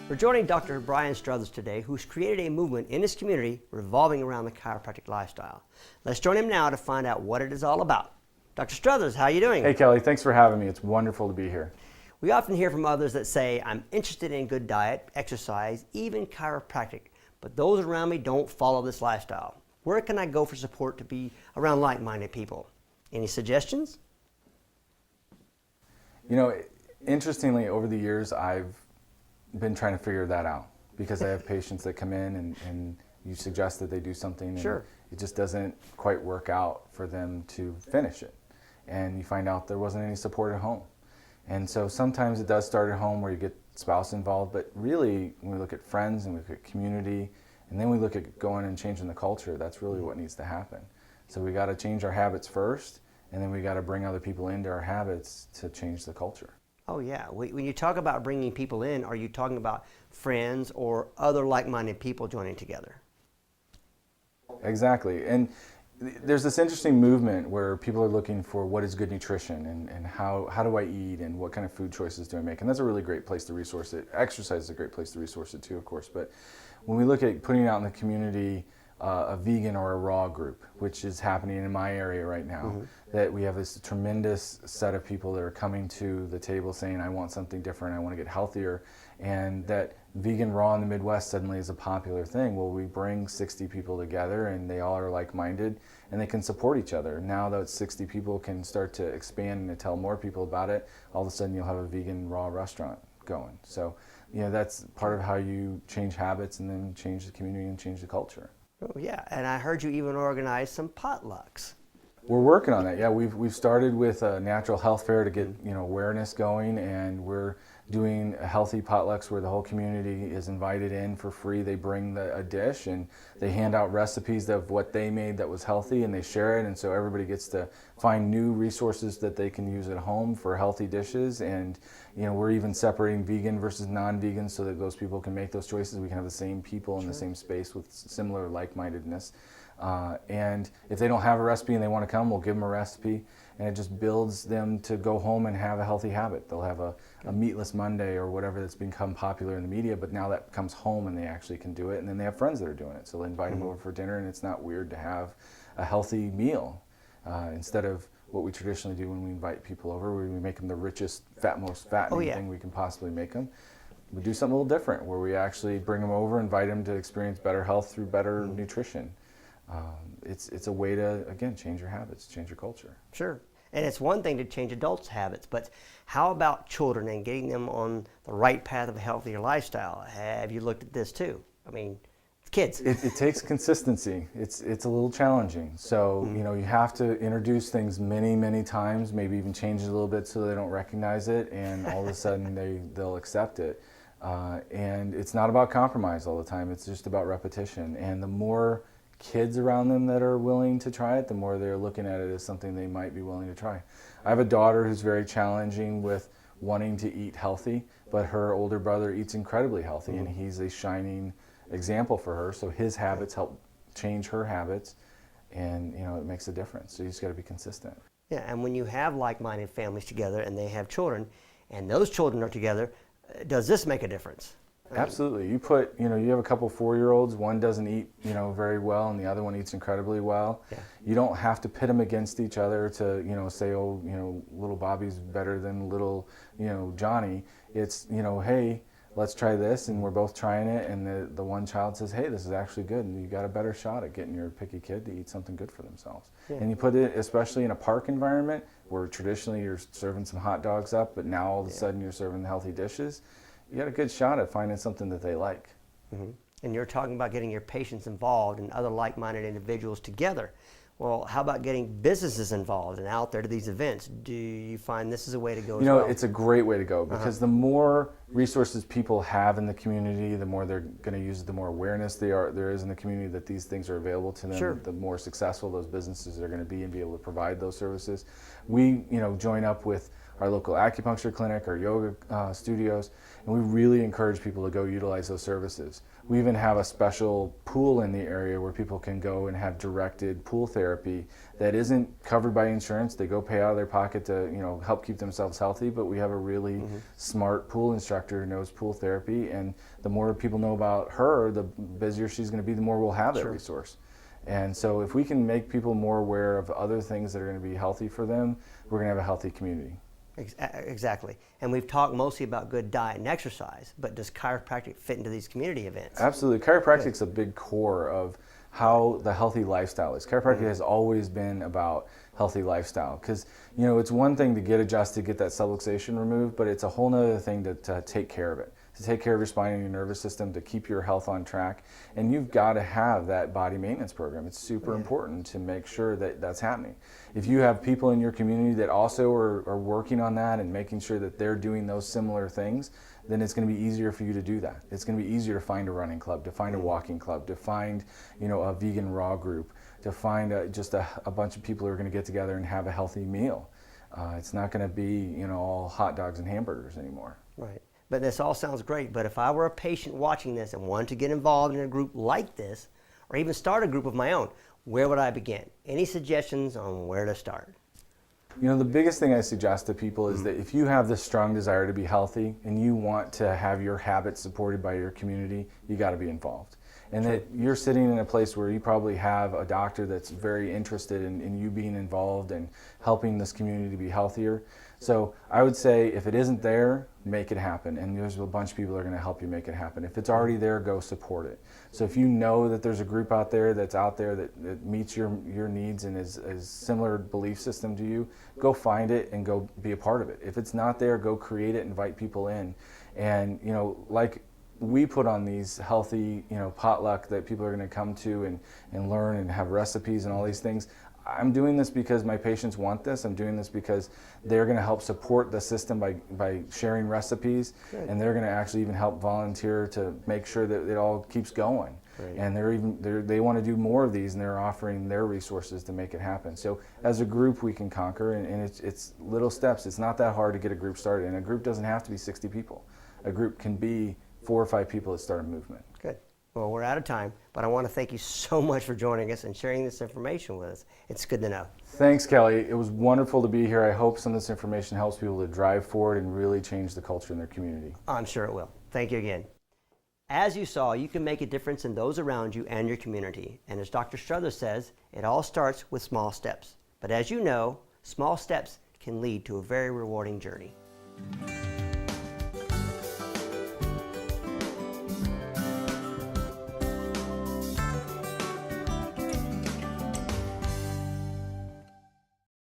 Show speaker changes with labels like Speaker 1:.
Speaker 1: We're joining Dr. Brian Struthers today, who's created a movement in his community revolving around the chiropractic lifestyle. Let's join him now to find out what it is all about. Dr. Struthers, how are you doing?
Speaker 2: Hey Kelly, thanks for having me. It's wonderful to be here.
Speaker 1: We often hear from others that say, I'm interested in good diet, exercise, even chiropractic, but those around me don't follow this lifestyle. Where can I go for support to be around like-minded people? Any suggestions?
Speaker 2: You know, interestingly, over the years, I've been trying to figure that out because I have patients that come in and you suggest that they do something and
Speaker 1: Sure.
Speaker 2: it just doesn't quite work out for them to finish it. And you find out there wasn't any support at home. And so sometimes it does start at home where you get spouse involved, but really when we look at friends and we look at community and then we look at going and changing the culture, that's really what needs to happen. So we got to change our habits first, and then we got to bring other people into our habits to change the culture.
Speaker 1: Oh yeah, when you talk about bringing people in, are you talking about friends or other like-minded people joining together?
Speaker 2: Exactly, and there's this interesting movement where people are looking for what is good nutrition and how do I eat and what kind of food choices do I make, and that's a really great place to resource it. Exercise is a great place to resource it too, of course, but when we look at putting it out in the community, a vegan or a raw group, which is happening in my area right now, that we have this tremendous set of people that are coming to the table saying, I want something different, I want to get healthier, and that vegan raw in the Midwest suddenly is a popular thing. Well, we bring 60 people together and they all are like-minded and they can support each other. Now that 60 people can start to expand and to tell more people about it, all of a sudden you'll have a vegan raw restaurant going. So, you know, that's part of how you change habits and then change the community and change the culture.
Speaker 1: Oh yeah, and I heard you even organize some potlucks.
Speaker 2: We're working on that. Yeah, we've started with a natural health fair to get awareness going, and we're doing healthy potlucks where the whole community is invited in for free. They bring a dish and they hand out recipes of what they made that was healthy, and they share it, and so everybody gets to find new resources that they can use at home for healthy dishes. And we're even separating vegan versus non-vegan so that those people can make those choices. We can have the same people in the same space with similar like-mindedness. And if they don't have a recipe and they want to come, we'll give them a recipe, and it just builds them to go home and have a healthy habit. They'll have a meatless Monday or whatever that's become popular in the media, but now that comes home and they actually can do it, and then they have friends that are doing it. So they invite them over for dinner, and it's not weird to have a healthy meal instead of what we traditionally do when we invite people over, where we make them the richest, most fattening thing we can possibly make them. We do something a little different, where we actually bring them over, invite them to experience better health through better nutrition. It's a way to, again, change your habits, change your culture.
Speaker 1: Sure. And it's one thing to change adults' habits, but how about children and getting them on the right path of a healthier lifestyle? Have you looked at this too? I mean, kids.
Speaker 2: It takes consistency. It's a little challenging. So, you have to introduce things many times, maybe even change it a little bit so they don't recognize it, and all of a sudden they'll accept it. And it's not about compromise all the time. It's just about repetition. And the more kids around them that are willing to try it, the more they're looking at it as something they might be willing to try. I have a daughter who's very challenging with wanting to eat healthy, but her older brother eats incredibly healthy, and he's a shining example for her. So his habits help change her habits, and it makes a difference. So you just got to be consistent.
Speaker 1: Yeah, and when you have like-minded families together and they have children, and those children are together, does this make a difference?
Speaker 2: Absolutely. You have a couple 4-year-olds, one doesn't eat, very well, and the other one eats incredibly well.
Speaker 1: Yeah.
Speaker 2: You don't have to pit them against each other to, say, little Bobby's better than little, Johnny. It's, hey, let's try this, and we're both trying it, and the one child says, hey, this is actually good, and you got a better shot at getting your picky kid to eat something good for themselves. Yeah. And you put it, especially in a park environment, where traditionally you're serving some hot dogs up, but now all of a sudden you're serving healthy dishes. You got a good shot at finding something that they like.
Speaker 1: And you're talking about getting your patients involved and other like-minded individuals together. Well, how about getting businesses involved and out there to these events? Do you find this is a way to go as well?
Speaker 2: It's a great way to go, because the more resources people have in the community, the more they're going to use it, the more awareness there is in the community that these things are available to them, the more successful those businesses are going to be and be able to provide those services. We, join up with our local acupuncture clinic, our yoga studios, and we really encourage people to go utilize those services. We even have a special pool in the area where people can go and have directed pool therapy that isn't covered by insurance. They go pay out of their pocket to, help keep themselves healthy, but we have a really smart pool instructor who knows pool therapy, and the more people know about her, the busier she's going to be, the more we'll have that resource. And so if we can make people more aware of other things that are going to be healthy for them, we're going to have a healthy community.
Speaker 1: Exactly. And we've talked mostly about good diet and exercise, but does chiropractic fit into these community events?
Speaker 2: Absolutely. Chiropractic's a big core of how the healthy lifestyle is. Chiropractic has always been about healthy lifestyle because, it's one thing to get adjusted, get that subluxation removed, but it's a whole nother thing to take care of it, to take care of your spine and your nervous system, to keep your health on track. And you've got to have that body maintenance program. It's super important to make sure that that's happening. If you have people in your community that also are working on that and making sure that they're doing those similar things, then it's going to be easier for you to do that. It's going to be easier to find a running club, to find a walking club, to find, a vegan raw group, to find just a bunch of people who are going to get together and have a healthy meal. It's not going to be, all hot dogs and hamburgers anymore.
Speaker 1: Right. But this all sounds great, but if I were a patient watching this and wanted to get involved in a group like this, or even start a group of my own, where would I begin? Any suggestions on where to start?
Speaker 2: The biggest thing I suggest to people is that if you have this strong desire to be healthy and you want to have your habits supported by your community, you got to be involved. And that you're sitting in a place where you probably have a doctor that's very interested in you being involved and helping this community to be healthier. So I would say if it isn't there, make it happen. And there's a bunch of people that are going to help you make it happen. If it's already there, go support it. So if you know that there's a group out there that meets your needs and is similar belief system to you, go find it and go be a part of it. If it's not there, go create it, invite people in. And, like we put on these healthy, potluck that people are going to come to and learn and have recipes and all these things. I'm doing this because my patients want this. I'm doing this because they're going to help support the system by sharing recipes. Good. And they're going to actually even help volunteer to make sure that it all keeps going. Great. And they want to do more of these, and they're offering their resources to make it happen. So as a group, we can conquer, and it's little steps. It's not that hard to get a group started, and a group doesn't have to be 60 people. A group can be 4 or 5 people that start a movement.
Speaker 1: Good. Well, we're out of time, but I want to thank you so much for joining us and sharing this information with us. It's good to know.
Speaker 2: Thanks, Kelly. It was wonderful to be here. I hope some of this information helps people to drive forward and really change the culture in their community.
Speaker 1: I'm sure it will. Thank you again. As you saw, you can make a difference in those around you and your community. And as Dr. Strother says, it all starts with small steps. But as you know, small steps can lead to a very rewarding journey.